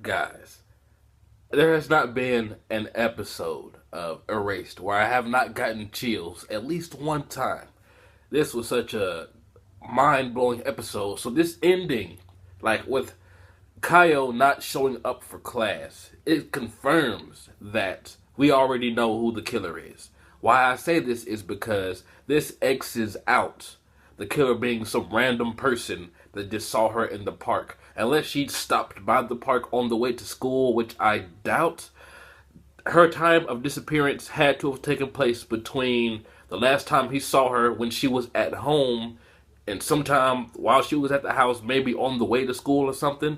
Guys, there has not been an episode of Erased where I have not gotten chills at least one time. This was such a mind-blowing episode. So this ending, like with Kayo not showing up for class, it confirms that we already know who the killer is. Why I say this is because this X's out the killer being some random person that just saw her in the park. Unless she stopped by the park on the way to school, which I doubt. Her time of disappearance had to have taken place between the last time he saw her when she was at home and sometime while she was at the house, maybe on the way to school or something.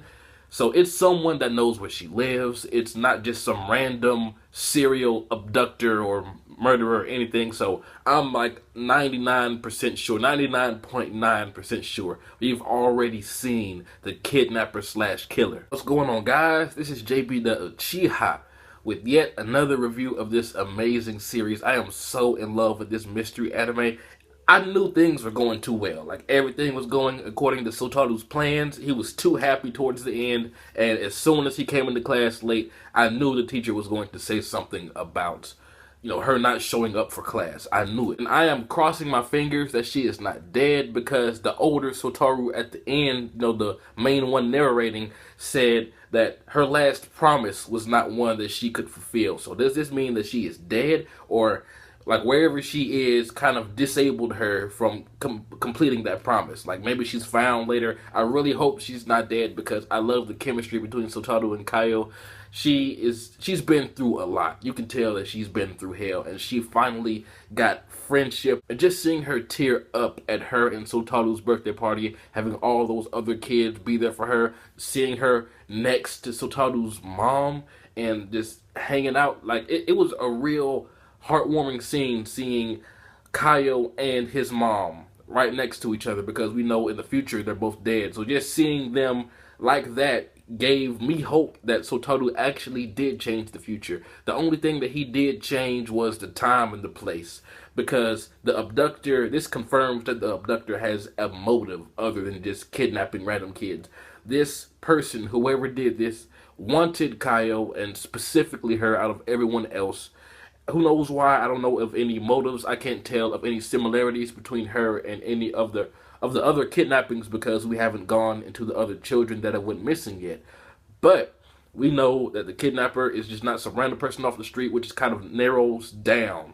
So it's someone that knows where she lives. It's not just some random serial abductor or murderer or anything. So I'm like 99% sure, 99.9% sure we've already seen the kidnapper slash killer. What's going on, guys? This is jbDAuchiha with yet another review of this amazing series. I am so in love with this mystery anime. I knew things were going too well. Like, everything was going according to Satoru's plans. He was too happy towards the end, and as soon as he came into class late, I knew the teacher was going to say something about, her not showing up for class. I knew it. And I am crossing my fingers that she is not dead, because the older Satoru at the end, the main one narrating, said that her last promise was not one that she could fulfill. So does this mean that she is dead, or like wherever she is kind of disabled her from completing that promise? Like, maybe she's found later. I really hope she's not dead, because I love the chemistry between Satoru and Kayo. She's been through a lot. You can tell that she's been through hell, and she finally got friendship. And just seeing her tear up at her and Satoru's birthday party, having all those other kids be there for her, seeing her next to Satoru's mom and just hanging out, like it was a real heartwarming scene, seeing Kayo and his mom right next to each other, because we know in the future they're both dead. So just seeing them like that gave me hope that Satoru actually did change the future. The only thing that he did change was the time and the place, because the abductor, this confirms that the abductor has a motive other than just kidnapping random kids. This person, whoever did this, wanted Kayo, and specifically her, out of everyone else. Who knows why? I don't know of any motives. I can't tell of any similarities between her and any of the other kidnappings, because we haven't gone into the other children that have went missing yet. But we know that the kidnapper is just not some random person off the street, which just kind of narrows down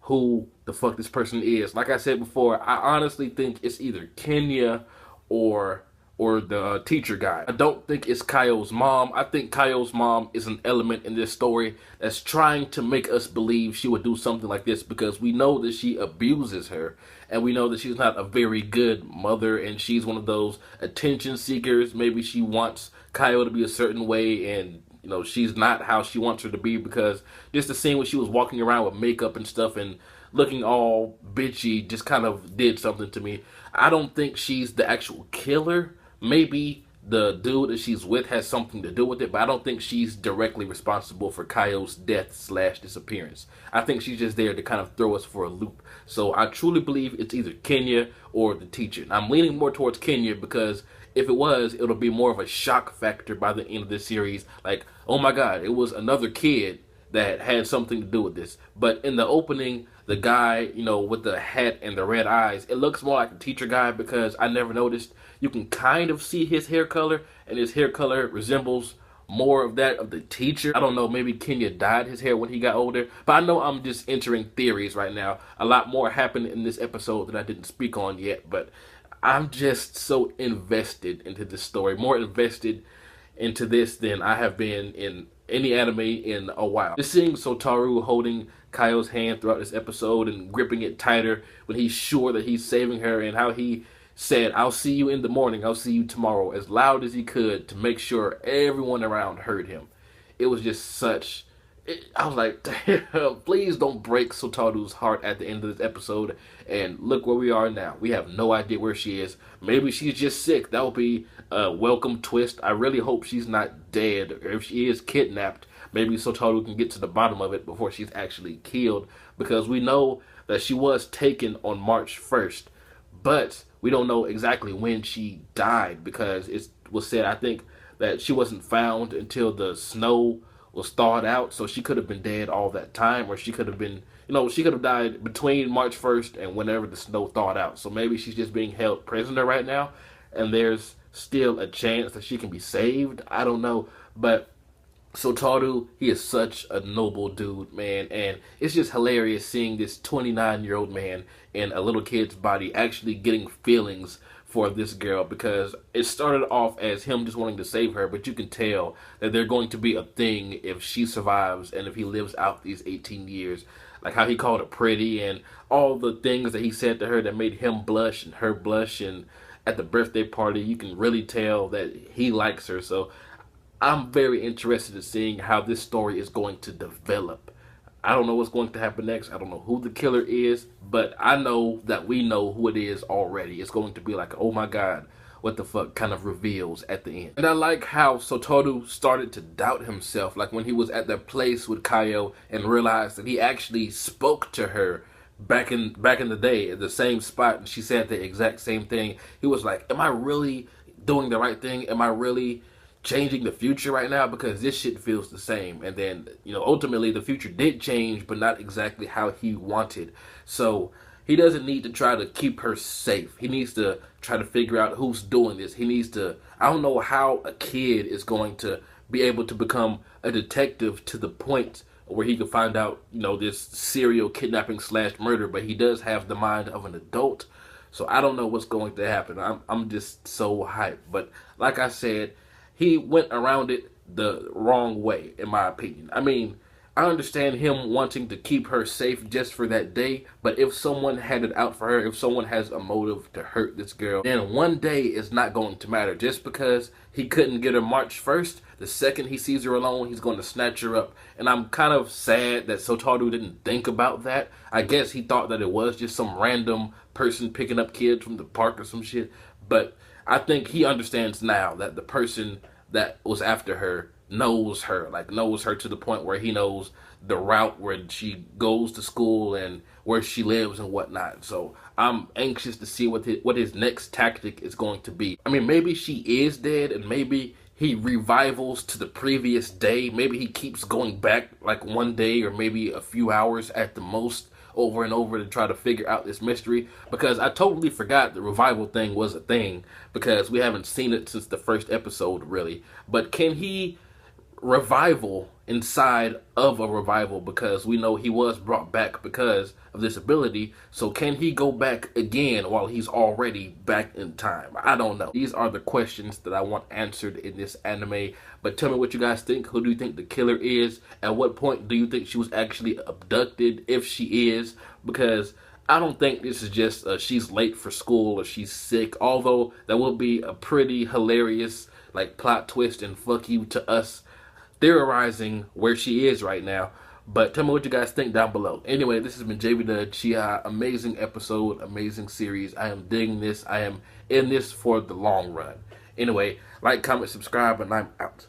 who the fuck this person is. Like I said before, I honestly think it's either Kenya or the teacher guy. I don't think it's Kayo's mom. I think Kayo's mom is an element in this story that's trying to make us believe she would do something like this, because we know that she abuses her, and we know that she's not a very good mother, and she's one of those attention seekers. Maybe she wants Kayo to be a certain way, and she's not how she wants her to be, because just the scene when she was walking around with makeup and stuff and looking all bitchy just kind of did something to me. I don't think she's the actual killer. Maybe the dude that she's with has something to do with it, but I don't think she's directly responsible for Kayo's death slash disappearance. I think she's just there to kind of throw us for a loop. So I truly believe it's either Kenya or the teacher. I'm leaning more towards Kenya, because if it was, it'll be more of a shock factor by the end of this series. Like, oh my god, it was another kid that had something to do with this. But in the opening, the guy, with the hat and the red eyes, it looks more like the teacher guy, because I never noticed. You can kind of see his hair color, and his hair color resembles more of that of the teacher. I don't know, maybe Kenya dyed his hair when he got older, but I know I'm just entering theories right now. A lot more happened in this episode that I didn't speak on yet, but I'm just so invested into this story, more invested into this than I have been in any anime in a while. Just seeing Satoru holding Kayo's hand throughout this episode and gripping it tighter when he's sure that he's saving her, and how he said, "I'll see you in the morning, I'll see you tomorrow," as loud as he could to make sure everyone around heard him. It was just such... I was like, damn, please don't break Satoru's heart at the end of this episode. And look where we are now. We have no idea where she is. Maybe she's just sick. That would be a welcome twist. I really hope she's not dead. Or if she is kidnapped, maybe Satoru can get to the bottom of it before she's actually killed. Because we know that she was taken on March 1st. But we don't know exactly when she died, because it was said, I think, that she wasn't found until the snow was thawed out, so she could have been dead all that time, or she could have been, she could have died between March 1st and whenever the snow thawed out. So maybe she's just being held prisoner right now, and there's still a chance that she can be saved. I don't know, but Satoru, he is such a noble dude, man, and it's just hilarious seeing this 29-year-old man in a little kid's body actually getting feelings for this girl, because it started off as him just wanting to save her, but you can tell that they're going to be a thing if she survives and if he lives out these 18 years. Like how he called her pretty and all the things that he said to her that made him blush and her blush, and at the birthday party you can really tell that he likes her. So I'm very interested in seeing how this story is going to develop. I don't know what's going to happen next. I don't know who the killer is, but I know that we know who it is already. It's going to be like, oh my god, what the fuck kind of reveals at the end. And I like how Satoru started to doubt himself, like when he was at that place with Kayo and realized that he actually spoke to her back in the day at the same spot, and she said the exact same thing. He was like, am I really doing the right thing? Am I really changing the future right now? Because this shit feels the same. And then, ultimately the future did change, but not exactly how he wanted. So he doesn't need to try to keep her safe. He needs to try to figure out who's doing this. He needs to, I don't know how a kid is going to be able to become a detective to the point where he can find out, this serial kidnapping / murder, but he does have the mind of an adult. So I don't know what's going to happen. I'm just so hyped. But like I said, he went around it the wrong way, in my opinion. I mean, I understand him wanting to keep her safe just for that day, but if someone had it out for her, if someone has a motive to hurt this girl, then one day is not going to matter. Just because he couldn't get her March 1st, the second he sees her alone, he's going to snatch her up. And I'm kind of sad that Satoru didn't think about that. I guess he thought that it was just some random person picking up kids from the park or some shit, but I think he understands now that the person that was after her knows her to the point where he knows the route where she goes to school and where she lives and whatnot. So I'm anxious to see what his next tactic is going to be. I mean, maybe she is dead and maybe he revivals to the previous day. Maybe he keeps going back like one day or maybe a few hours at the most, over and over, to try to figure out this mystery, because I totally forgot the revival thing was a thing, because we haven't seen it since the first episode really. But can he revival inside of a revival, because we know he was brought back because of this ability? So can he go back again while he's already back in time? I don't know. These are the questions that I want answered in this anime. But tell me what you guys think. Who do you think the killer is? At what point do you think she was actually abducted, if she is? Because I don't think this is just she's late for school or she's sick, although that will be a pretty hilarious plot twist and fuck you to us theorizing where she is right now. But tell me what you guys think down below. Anyway, this has been jbDAuchiha. Amazing episode, amazing series. I am digging this. I am in this for the long run. Anyway, like, comment, subscribe, and I'm out.